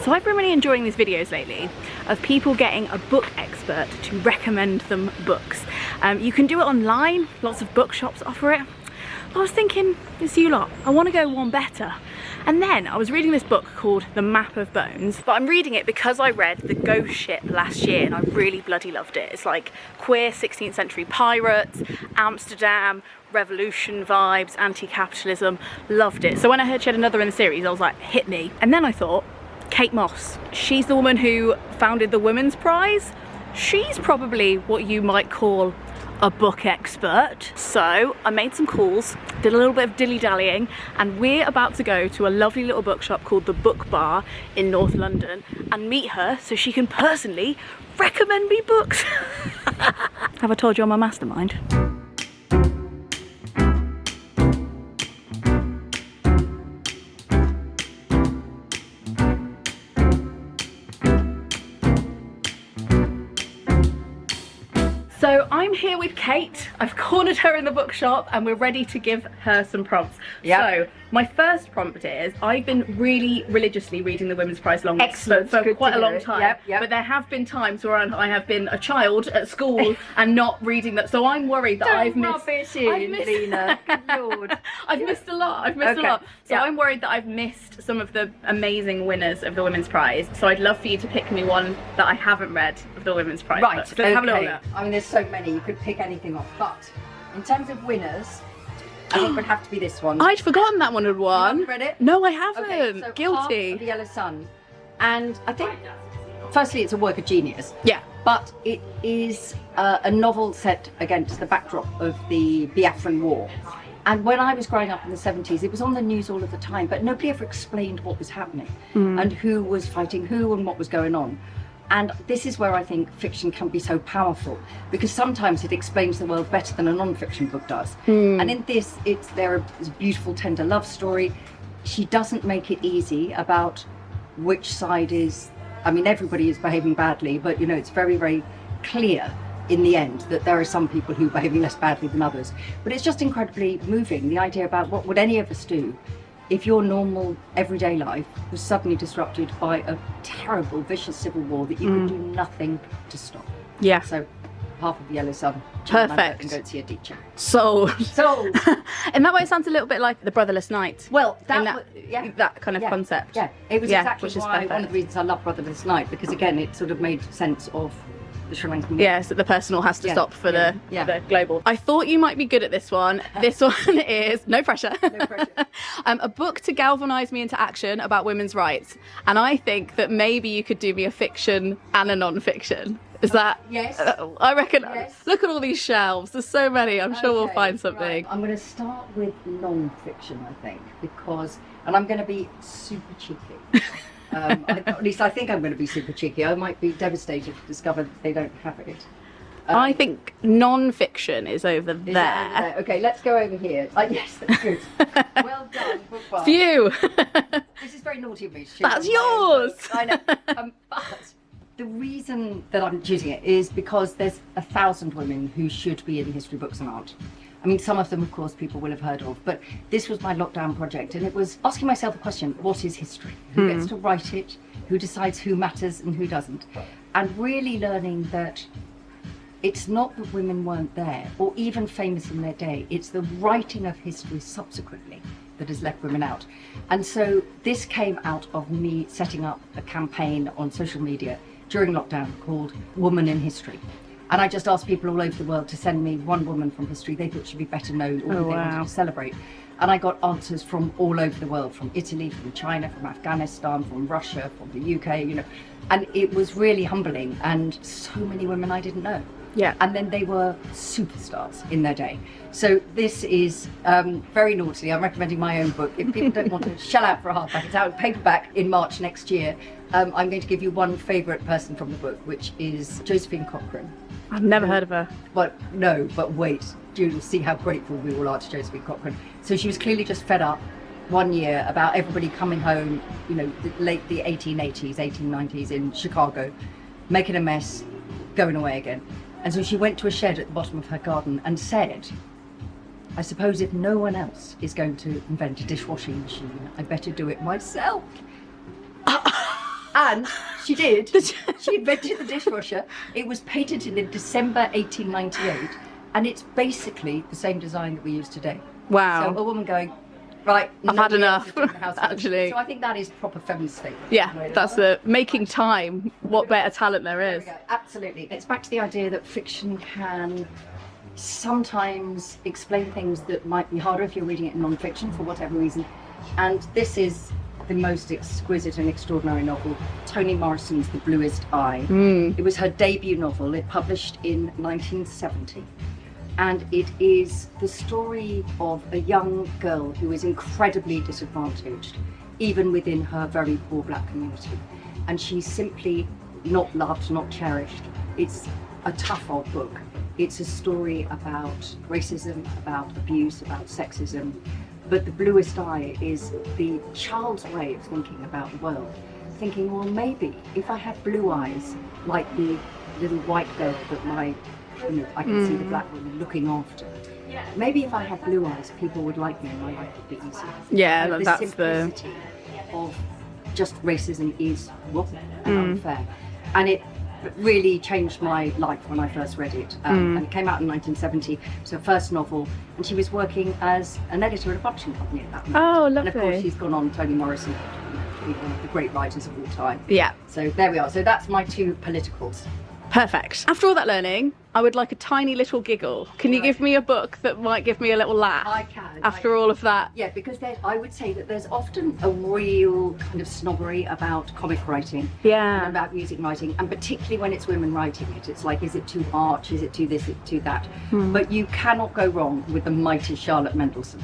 So I've been really enjoying these videos lately of people getting a book expert to recommend them books. You can do it online, lots of bookshops offer it. I was thinking, it's you lot, I want to go one better. And then I was reading this book called The Map of Bones, but I'm reading it because I read The Ghost Ship last year and I really bloody loved it. It's like queer 16th century pirates, Amsterdam, revolution vibes, anti-capitalism, loved it. So when I heard she had another in the series, I was like, hit me. And then I thought, Kate Moss, she's the woman who founded the Women's Prize. She's probably what you might call a book expert. So I made some calls, did a little bit of dilly-dallying, and we're about to go to a lovely little bookshop called the Book Bar in North London and meet her so she can personally recommend me books. Have I told you I'm a mastermind? So I'm here with Kate. I've cornered her in the bookshop and we're ready to give her some prompts. Yep. So my first prompt is, I've been really religiously reading the Women's Prize long for quite a long time. Yep. But there have been times where I have been a child at school and not reading that. So I'm worried that I've missed a lot. I've missed a lot. So I'm worried that I've missed some of the amazing winners of the Women's Prize. So I'd love for you to pick me one that I haven't read of the Women's Prize. Right. Let's have a little look. I mean, there's so many, you could pick anything off, but in terms of winners, I think it would have to be this one. I'd forgotten that one had won. You haven't read it? No, I haven't. Okay, so Guilty. Half of the Yellow Sun. And I think, firstly, it's a work of genius. Yeah. But it is a novel set against the backdrop of the Biafran War. And when I was growing up in the 70s, it was on the news all of the time, but nobody ever explained what was happening and who was fighting who and what was going on. And this is where I think fiction can be so powerful, because sometimes it explains the world better than a non-fiction book does. And in this, it's a beautiful, tender love story. She doesn't make it easy about which side is, I mean, everybody is behaving badly, but you know, it's very, very clear in the end that there are some people who are behaving less badly than others. But it's just incredibly moving, the idea about what would any of us do if your normal everyday life was suddenly disrupted by a terrible, vicious civil war that you could do nothing to stop. Yeah. So half of the Yellow Sun. Perfect. And go see a teacher. Sold. Sold. In that way, it sounds a little bit like The Brotherless Night. Well, that kind of concept. Yeah, it was exactly which is why perfect. one of the reasons I love Brotherless Night, because again, it sort of made sense of the Sri Lankan war. Yes, that the personal has to stop for the global. I thought you might be good at this one. This one is, no pressure, No pressure. a book to galvanise me into action about women's rights. And I think that maybe you could do me a fiction and a non-fiction. Is that? Yes. I reckon. Yes. Look at all these shelves. There's so many. I'm sure we'll find something. Right. I'm going to start with non-fiction, I think, because, and I'm going to be super cheeky. At least I think I'm going to be super cheeky. I might be devastated to discover that they don't have it. I think non-fiction is over there. Is that over there? Okay, let's go over here. Yes, that's good. Well done, Book Bar. Phew. This is very naughty of me. That's yours. I know. But the reason that I'm choosing it is because there's 1,000 women who should be in history books and aren't. I mean, some of them, of course, people will have heard of, but this was my lockdown project, and it was asking myself a question: what is history? Who gets to write it? Who decides who matters and who doesn't? And really learning that it's not that women weren't there or even famous in their day, it's the writing of history subsequently that has left women out. And so this came out of me setting up a campaign on social media during lockdown called Woman in History. And I just asked people all over the world to send me one woman from history they thought should be better known or who they wanted to celebrate. And I got answers from all over the world, from Italy, from China, from Afghanistan, from Russia, from the UK, you know. And it was really humbling, and so many women I didn't know. Yeah. And then they were superstars in their day. So this is very naughty. I'm recommending my own book. If people don't want to shell out for a hardback, it's out in paperback in March next year. I'm going to give you one favourite person from the book, which is Josephine Cochrane. I've never heard of her. But no, but wait, you'll see how grateful we all are to Josephine Cochrane. So she was clearly just fed up one year about everybody coming home, you know, late the 1880s, 1890s in Chicago, making a mess, going away again. And so she went to a shed at the bottom of her garden and said, I suppose if no one else is going to invent a dishwashing machine, I better do it myself. And she did. She invented the dishwasher. It was patented in December 1898, and it's basically the same design that we use today. Wow. So a woman going, right, I've had enough, actually. actually. So I think that is proper feminist statement. Yeah, that's the making time. What better talent there is. Absolutely. It's back to the idea that fiction can sometimes explain things that might be harder if you're reading it in non-fiction for whatever reason. And this is the most exquisite and extraordinary novel, Toni Morrison's The Bluest Eye. It was her debut novel. It published in 1970. And it is the story of a young girl who is incredibly disadvantaged, even within her very poor black community. And she's simply not loved, not cherished. It's a tough old book. It's a story about racism, about abuse, about sexism. But The Bluest Eye is the child's way of thinking about the world. Thinking, well, maybe if I had blue eyes, like the little white girl that I can see the black woman looking after. Maybe if I had blue eyes, people would like me and my life would be easier. Yeah, the that's simplicity of just racism is wrong and unfair. And it really changed my life when I first read it. And it came out in 1970. It was her first novel, and she was working as an editor at a publishing company at that moment. Oh, lovely. And of course, she's gone on, Toni Morrison, to be one of the great writers of all time. Yeah. So there we are. So that's my two politicals. Perfect. After all that learning, I would like a tiny little giggle. Can you give me a book that might give me a little laugh? I can. After all of that. Yeah, because I would say that there's often a real kind of snobbery about comic writing. Yeah. And about music writing, and particularly when it's women writing it. It's like, is it too arch? Is it too this? Is it too that? But you cannot go wrong with the mighty Charlotte Mendelssohn.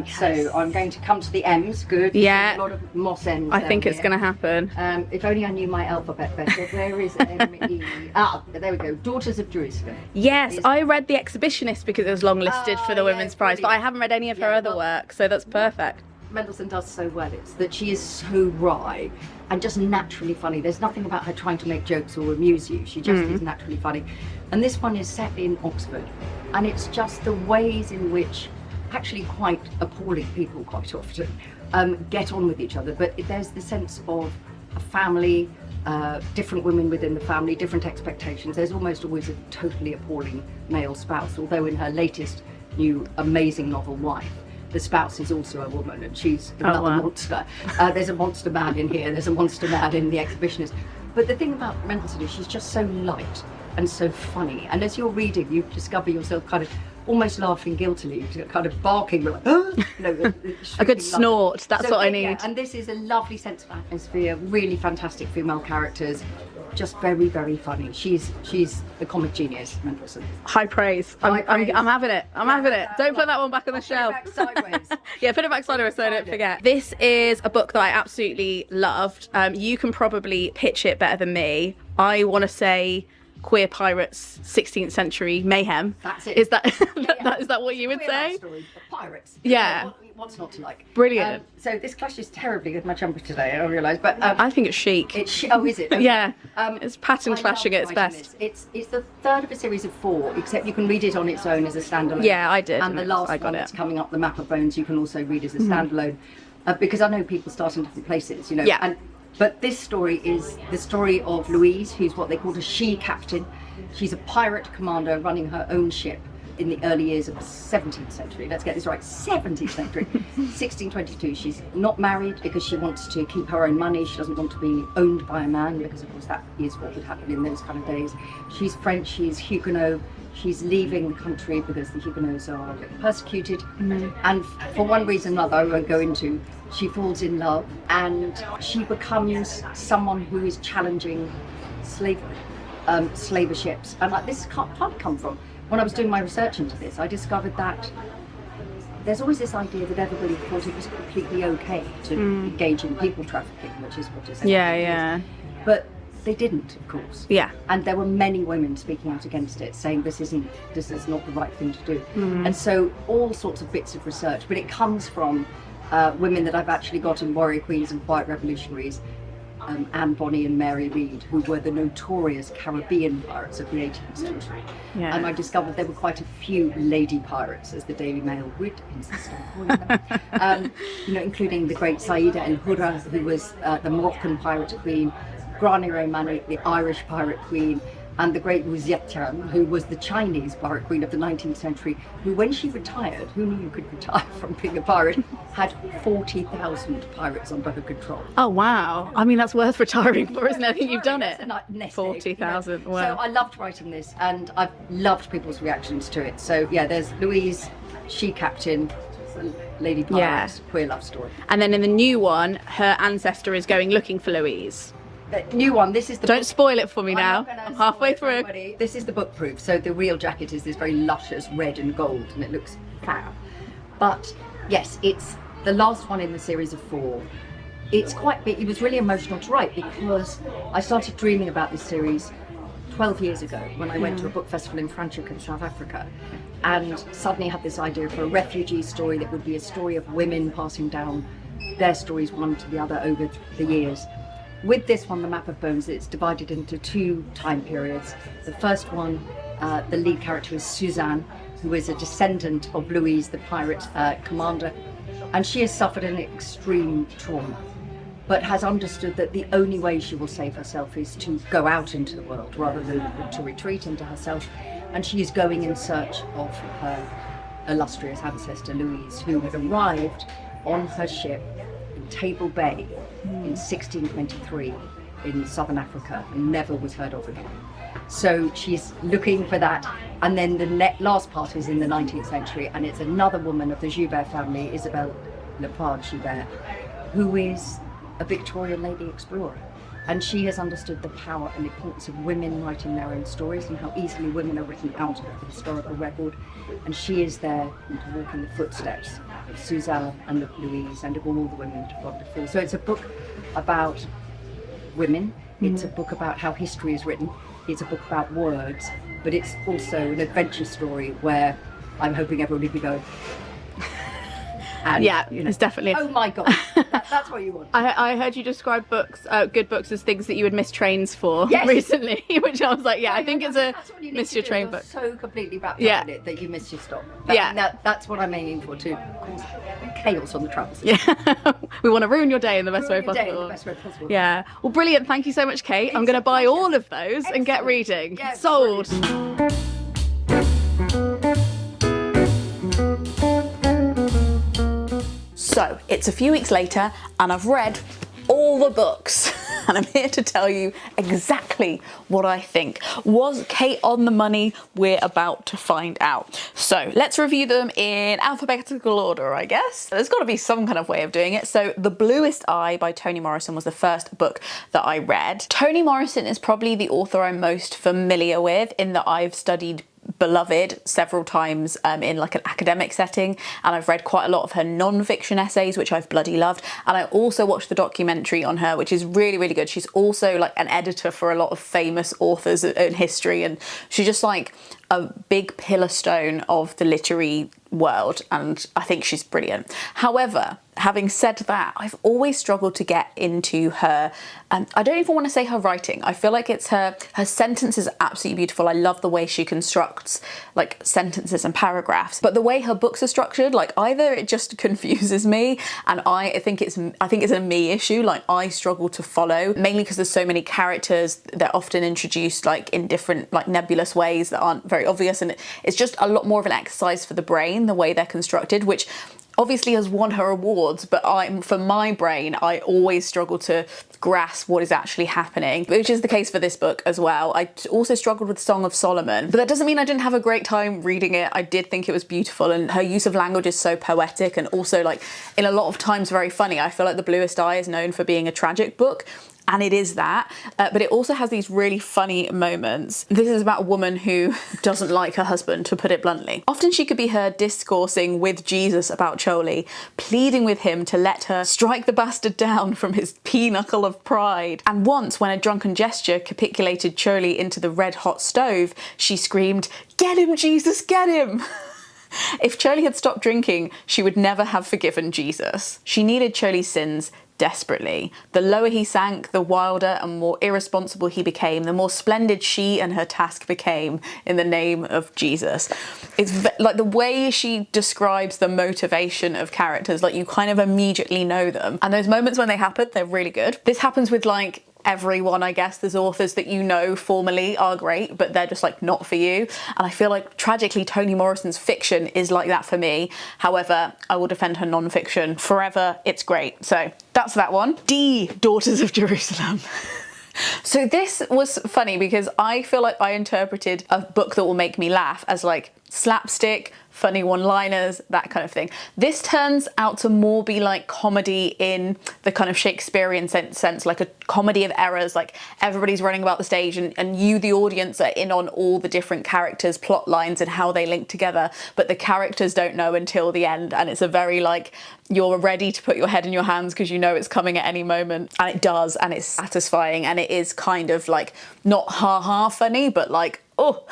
So I'm going to come to the M's. Good. Yeah. There's a lot of moss M's. I think it's going to happen. If only I knew my alphabet better. Where is M-E? There we go. Daughters of Jerusalem. Yes, I read The Exhibitionist because it was long listed for the Women's Prize, but I haven't read any of her other work, so that's perfect. Mendelssohn does so well. It's that she is so wry and just naturally funny. There's nothing about her trying to make jokes or amuse you. She just is naturally funny. And this one is set in Oxford, and it's just the ways in which actually quite appalling people quite often get on with each other. But there's the sense of a family, different women within the family, different expectations. There's almost always a totally appalling male spouse, although in her latest new amazing novel, Wife, the spouse is also a woman, and she's another monster. There's a monster man in here, there's a monster man in The Exhibitionist. But the thing about Mendelssohn is she's just so light and so funny, and as you're reading, you discover yourself kind of almost laughing guiltily, kind of barking, like, a good snort, that's what I need. Yeah, and this is a lovely sense of atmosphere, really fantastic female characters, just very, very funny. She's the comic genius, Mendelssohn. High praise. I'm having it. I'm having it. Don't put that one back on the shelf. Put it back sideways. Yeah, put it back sideways so I don't forget. This is a book that I absolutely loved. You can probably pitch it better than me. I want to say Queer Pirates, 16th Century Mayhem. That's it. Is that is that what you would say? Story of pirates. Yeah. What's not to like? Brilliant. So this clashes terribly with my jumper today, I realise, but I think it's chic. Oh, is it? Okay. Yeah. It's pattern clashing at its best. It's the third of a series of 4, except you can read it on its own as a standalone. Yeah, I did. And the last one that's coming up, The Map of Bones, you can also read as a standalone, because I know people start in different places, you know. Yeah. But this story is the story of Louise, who's what they called a she-captain. She's a pirate commander running her own ship in the early years of the 17th century. Let's get this right, 17th century, 1622. She's not married because she wants to keep her own money. She doesn't want to be owned by a man, because of course that is what would happen in those kind of days. She's French, she's Huguenot. She's leaving the country because the Huguenots are persecuted. And for one reason or another, I won't go into, she falls in love and she becomes someone who is challenging slaver ships. And like, this can't come from. When I was doing my research into this, I discovered that there's always this idea that everybody thought it was completely okay to engage in people trafficking, which is what is. Yeah. But they didn't, of course. Yeah. And there were many women speaking out against it, saying this is not the right thing to do. And so all sorts of bits of research, but it comes from women that I've actually got in Warrior Queens and Quiet Revolutionaries, Anne Bonny and Mary Read, who were the notorious Caribbean pirates of the 18th century. Yeah. And I discovered there were quite a few lady pirates, as the Daily Mail would insist on calling them, including the great Saida El Hurra, who was the Moroccan pirate queen, Granny Romani, the Irish pirate queen, and the great Wu Zetian, who was the Chinese pirate queen of the 19th century, who, when she retired, who knew you could retire from being a pirate, had 40,000 pirates under her control. Oh, wow. I mean, that's worth retiring for, isn't it? I think you've done it. 40,000. Wow. So I loved writing this, and I've loved people's reactions to it. So yeah, there's Louise, she captain, lady pirates, queer love story. And then in the new one, her ancestor is going looking for Louise. The new one, this is the Don't book. spoil it for me now. I'm halfway through. This is the book proof. So the real jacket is this very luscious red and gold, and it looks fab. But yes, it's the last one in the series of 4. It's quite big. It was really emotional to write because I started dreaming about this series 12 years ago when I went to a book festival in Franschhoek in South Africa, and suddenly had this idea for a refugee story that would be a story of women passing down their stories one to the other over the years. With this one, The Map of Bones, it's divided into 2 time periods. The first one, the lead character is Suzanne, who is a descendant of Louise, the pirate commander, and she has suffered an extreme trauma, but has understood that the only way she will save herself is to go out into the world rather than to retreat into herself. And she is going in search of her illustrious ancestor, Louise, who had arrived on her ship in Table Bay in 1623 in southern Africa and never was heard of again. So she's looking for that. And then the last part is in the 19th century, and it's another woman of the Joubert family, Isabelle Lepage Joubert, who is a Victorian lady explorer. And she has understood the power and importance of women writing their own stories and how easily women are written out of the historical record. And she is there to walk in the footsteps of Suzanne and of Louise and of all the women that have gone before. So it's a book about women. It's a book about how history is written. It's a book about words, but it's also an adventure story where I'm hoping everybody will be going. And, it's definitely. Oh my God, that's what you want. I heard you describe books, good books, as things that you would miss trains for Yes. recently, which I was like, I think it's a That's what you need miss to your do. train You're book. so completely wrapped Yeah. up in it that you miss your stop. That's what I'm aiming for, to cause chaos on the travel system. Yeah, we want to ruin your day in the best way Ruin your day in possible. the best way possible. Yeah, well, brilliant. Thank you so much, Kate. I'm going to buy all of those and get Excellent. reading. Yeah, Sold. brilliant. So it's a few weeks later and I've read all the books and I'm here to tell you exactly what I think. Was Kate on the money? We're about to find out. So let's review them in alphabetical order, I guess. There's got to be some kind of way of doing it. So The Bluest Eye by Toni Morrison was the first book that I read. Toni Morrison is probably the author I'm most familiar with, in that I've studied Beloved several times in like an academic setting, and I've read quite a lot of her non-fiction essays, which I've bloody loved, and I also watched the documentary on her, which is really, really good. She's also like an editor for a lot of famous authors in history, and she's just like a big pillar stone of the literary world, and I think she's brilliant. However, having said that, I've always struggled to get into her, I don't even want to say her writing. I feel like it's her sentences are absolutely beautiful. I love the way she constructs like sentences and paragraphs, but the way her books are structured, like either it just confuses me, and I think it's a me issue. Like I struggle to follow, mainly because there's so many characters. They're often introduced like in different like nebulous ways that aren't very obvious, and it's just a lot more of an exercise for the brain, the way they're constructed, which obviously has won her awards, but for my brain, I always struggle to grasp what is actually happening, which is the case for this book as well. I also struggled with Song of Solomon, but that doesn't mean I didn't have a great time reading it. I did think it was beautiful, and her use of language is so poetic and also like in a lot of times very funny. I feel like The Bluest Eye is known for being a tragic book, and it is that, but it also has these really funny moments. This is about a woman who doesn't like her husband, to put it bluntly. Often she could be heard discoursing with Jesus about Choli, pleading with him to let her strike the bastard down from his pinnacle of pride. And once, when a drunken gesture capitulated Choli into the red-hot stove, she screamed, "Get him, Jesus, get him!" If Choli had stopped drinking, she would never have forgiven Jesus. She needed Choli's sins desperately. The lower he sank, the wilder and more irresponsible he became, the more splendid she and her task became in the name of Jesus. It's like the way she describes the motivation of characters, like you kind of immediately know them. And those moments when they happen, they're really good. This happens with like everyone, I guess. There's authors that you know formally are great, but they're just like not for you. And I feel like tragically Toni Morrison's fiction is like that for me. However, I will defend her non-fiction forever. It's great. So that's that one. D, Daughters of Jerusalem. So this was funny because I feel like I interpreted a book that will make me laugh as like slapstick, funny one-liners, that kind of thing. This turns out to more be like comedy in the kind of Shakespearean sense, like a comedy of errors, like everybody's running about the stage and you, the audience, are in on all the different characters' plot lines and how they link together, but the characters don't know until the end, and it's a very like, you're ready to put your head in your hands because you know it's coming at any moment, and it does, and it's satisfying, and it is kind of like not ha-ha funny, but like, oh,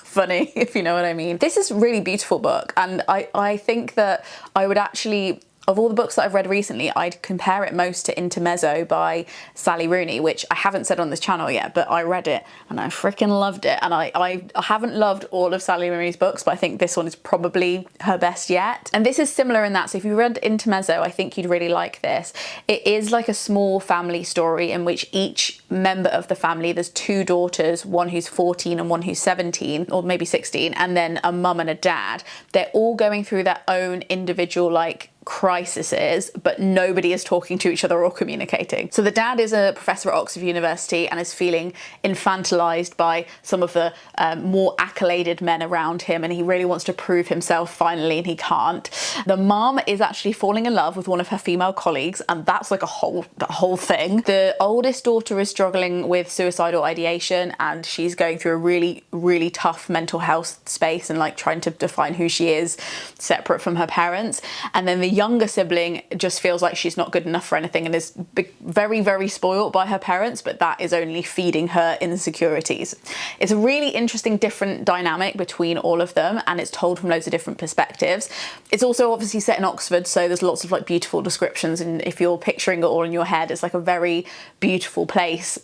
funny, if you know what I mean. This is a really beautiful book, and I think that I would actually, of all the books that I've read recently, I'd compare it most to Intermezzo by Sally Rooney, which I haven't said on this channel yet, but I read it and I freaking loved it. And I haven't loved all of Sally Rooney's books, but I think this one is probably her best yet. And this is similar in that, so if you read Intermezzo, I think you'd really like this. It is like a small family story in which each member of the family, there's two daughters, one who's 14 and one who's 17, or maybe 16, and then a mum and a dad. They're all going through their own individual like crises, but nobody is talking to each other or communicating. So the dad is a professor at Oxford University and is feeling infantilized by some of the more accoladed men around him, and he really wants to prove himself finally, and he can't. The mom is actually falling in love with one of her female colleagues, and that's like a whole thing. The oldest daughter is struggling with suicidal ideation, and she's going through a really tough mental health space and like trying to define who she is separate from her parents. And then the younger sibling just feels like she's not good enough for anything and is very spoiled by her parents, but that is only feeding her insecurities. It's a really interesting different dynamic between all of them, and it's told from loads of different perspectives. It's also obviously set in Oxford, so there's lots of like beautiful descriptions, and if you're picturing it all in your head, it's like a very beautiful place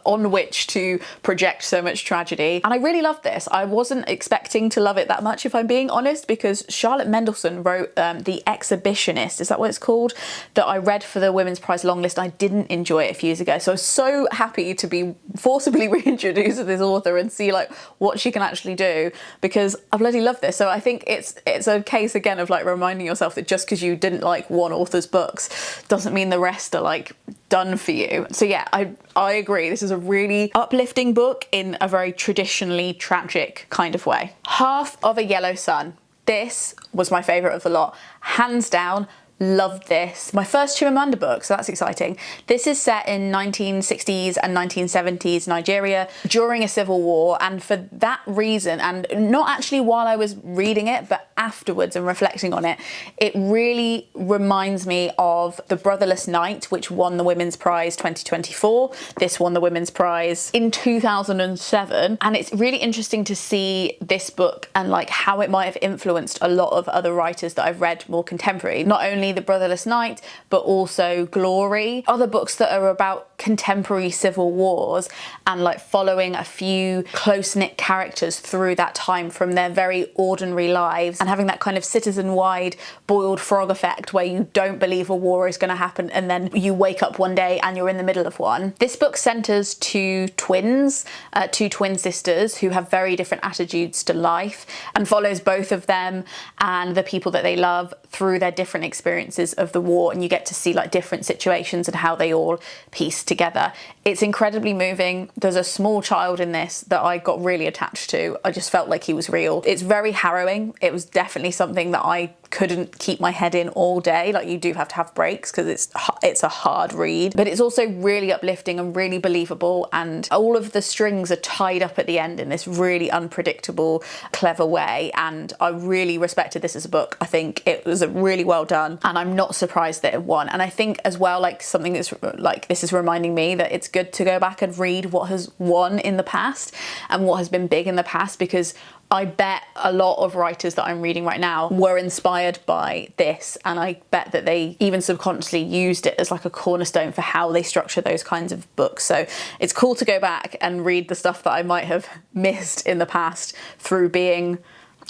on which to project so much tragedy. And I really loved this. I wasn't expecting to love it that much, if I'm being honest, because Charlotte Mendelsohn wrote The Exhibitionist, is that what it's called, that I read for the Women's Prize longlist. I didn't enjoy it a few years ago, so I was so happy to be forcibly reintroduced to this author and see like what she can actually do, because I bloody love this. So I think it's a case again of like reminding yourself that just because you didn't like one author's books doesn't mean the rest are like done for you. So yeah, I agree. This is a really uplifting book in a very traditionally tragic kind of way. Half of a Yellow Sun. This was my favourite of the lot, hands down. Loved this. My first Chimamanda book, so that's exciting. This is set in 1960s and 1970s Nigeria during a civil war, and for that reason, and not actually while I was reading it, but afterwards and reflecting on it, it really reminds me of The Brotherless Knight, which won the Women's Prize 2024. This won the Women's Prize in 2007, and it's really interesting to see this book and like how it might have influenced a lot of other writers that I've read more contemporary. Not only The Brotherless Knight, but also Glory, other books that are about contemporary civil wars and like following a few close-knit characters through that time from their very ordinary lives, and having that kind of citizen-wide boiled frog effect where you don't believe a war is going to happen and then you wake up one day and you're in the middle of one. This book centres two twin sisters who have very different attitudes to life, and follows both of them and the people that they love through their different experiences of the war, and you get to see like different situations and how they all piece together. It's incredibly moving. There's a small child in this that I got really attached to. I just felt like he was real. It's very harrowing. It was definitely something that I couldn't keep my head in all day. Like, you do have to have breaks because it's a hard read, but it's also really uplifting and really believable, and all of the strings are tied up at the end in this really unpredictable, clever way, and I really respected this as a book. I think it was really well done, and I'm not surprised that it won. And I think as well, like, something that's like this is reminding reminding me that it's good to go back and read what has won in the past and what has been big in the past, because I bet a lot of writers that I'm reading right now were inspired by this, and I bet that they even subconsciously used it as like a cornerstone for how they structure those kinds of books. So it's cool to go back and read the stuff that I might have missed in the past through being,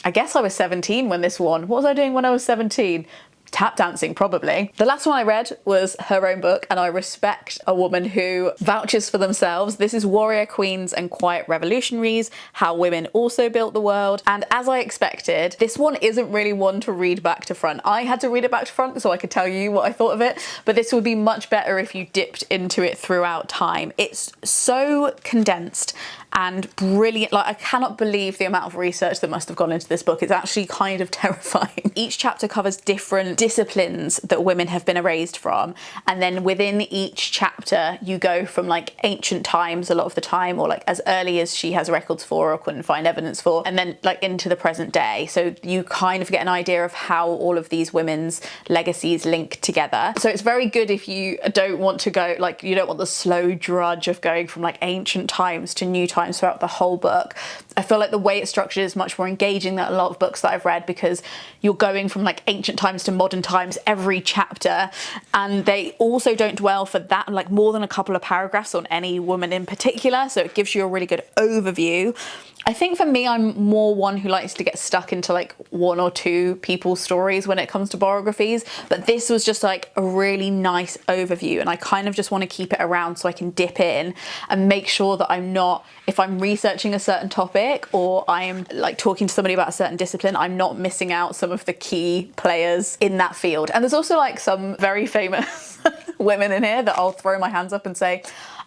I guess I was 17 when this won. What was I doing when I was 17? Tap dancing, probably. The last one I read was her own book, and I respect a woman who vouches for themselves. This is Warrior Queens and Quiet Revolutionaries, How Women Also Built the World. And as I expected, this one isn't really one to read back to front. I had to read it back to front so I could tell you what I thought of it, but this would be much better if you dipped into it throughout time. It's so condensed and brilliant. Like, I cannot believe the amount of research that must have gone into this book. It's actually kind of terrifying. Each chapter covers different disciplines that women have been erased from, and then within each chapter you go from like ancient times a lot of the time, or like as early as she has records for or couldn't find evidence for, and then like into the present day. So you kind of get an idea of how all of these women's legacies link together. So it's very good if you don't want to go, like, you don't want the slow drudge of going from like ancient times to new times throughout the whole book. I feel like the way it's structured is much more engaging than a lot of books that I've read, because you're going from like ancient times to modern times every chapter, and they also don't dwell for that like more than a couple of paragraphs on any woman in particular, so it gives you a really good overview. I think for me, I'm more one who likes to get stuck into like one or two people's stories when it comes to biographies, but this was just like a really nice overview, and I kind of just want to keep it around so I can dip in and make sure that I'm not, if I'm researching a certain topic or I'm like talking to somebody about a certain discipline, I'm not missing out some of the key players in that field. And there's also like some very famous women in here that I'll throw my hands up and say,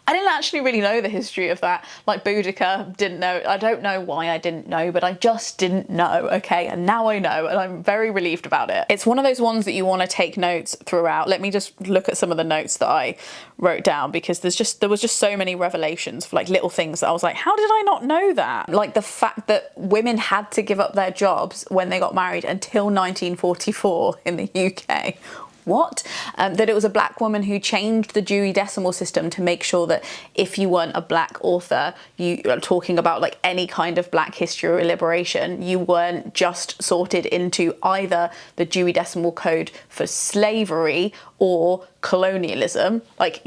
I didn't actually really know the history of that. Like Boudica, didn't know. I don't know why I didn't know, but I just didn't know, okay? And now I know, and I'm very relieved about it. It's one of those ones that you want to take notes throughout. Let me just look at some of the notes that I wrote down, because there was just so many revelations for like little things that I was like, how did I not know that? Like the fact that women had to give up their jobs when they got married until 1944 in the UK. What? That it was a black woman who changed the Dewey Decimal System to make sure that if you weren't a black author, you are talking about like any kind of black history or liberation, you weren't just sorted into either the Dewey Decimal Code for slavery or colonialism. Like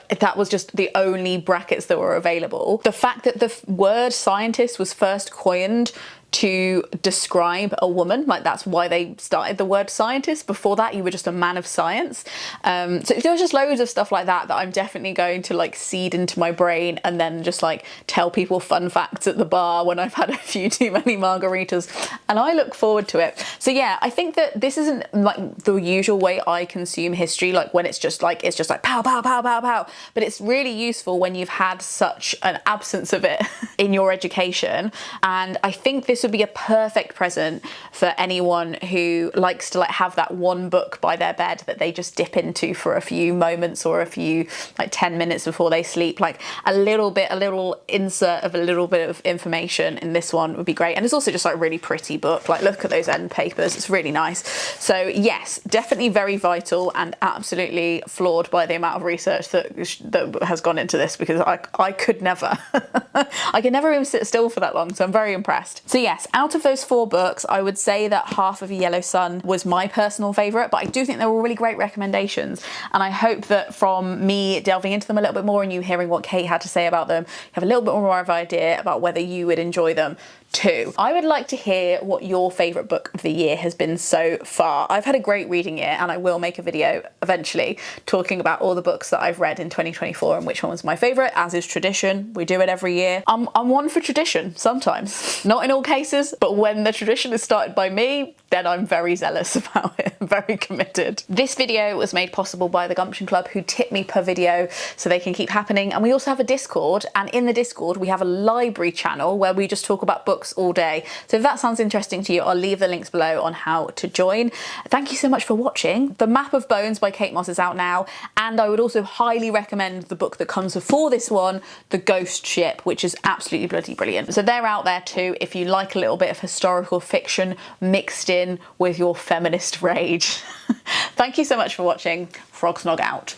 that was just the only brackets that were available. The fact that the word scientist was first coined to describe a woman, like that's why they started the word scientist. Before that you were just a man of science. So there was just loads of stuff like that I'm definitely going to like seed into my brain and then just like tell people fun facts at the bar when I've had a few too many margaritas, and I look forward to it. So yeah, I think that this isn't like the usual way I consume history, like when it's just like pow pow pow pow pow, but it's really useful when you've had such an absence of it in your education. And I think this would be a perfect present for anyone who likes to like have that one book by their bed that they just dip into for a few moments or a few like 10 minutes before they sleep. Like a little insert of a little bit of information in this one would be great. And it's also just like a really pretty book. Like look at those end papers, it's really nice. So yes, definitely very vital and absolutely floored by the amount of research that has gone into this, because I could never I could never even sit still for that long, so I'm very impressed. So yes, out of those 4 books, I would say that Half of a Yellow Sun was my personal favourite, but I do think they were really great recommendations, and I hope that from me delving into them a little bit more and you hearing what Kate had to say about them, you have a little bit more of an idea about whether you would enjoy them too. I would like to hear what your favourite book of the year has been so far. I've had a great reading year, and I will make a video eventually talking about all the books that I've read in 2024 and which one was my favourite, as is tradition. We do it every year. I'm one for tradition sometimes. Not in all cases, but when the tradition is started by me, then I'm very zealous about it, very committed. This video was made possible by the Gumption Club, who tip me per video so they can keep happening. And we also have a Discord, and in the Discord we have a library channel where we just talk about books all day. So if that sounds interesting to you, I'll leave the links below on how to join. Thank you so much for watching. The Map of Bones by Kate Moss is out now, and I would also highly recommend the book that comes before this one, The Ghost Ship, which is absolutely bloody brilliant. So they're out there too if you like a little bit of historical fiction mixed in with your feminist rage. Thank you so much for watching. Frog Snog out.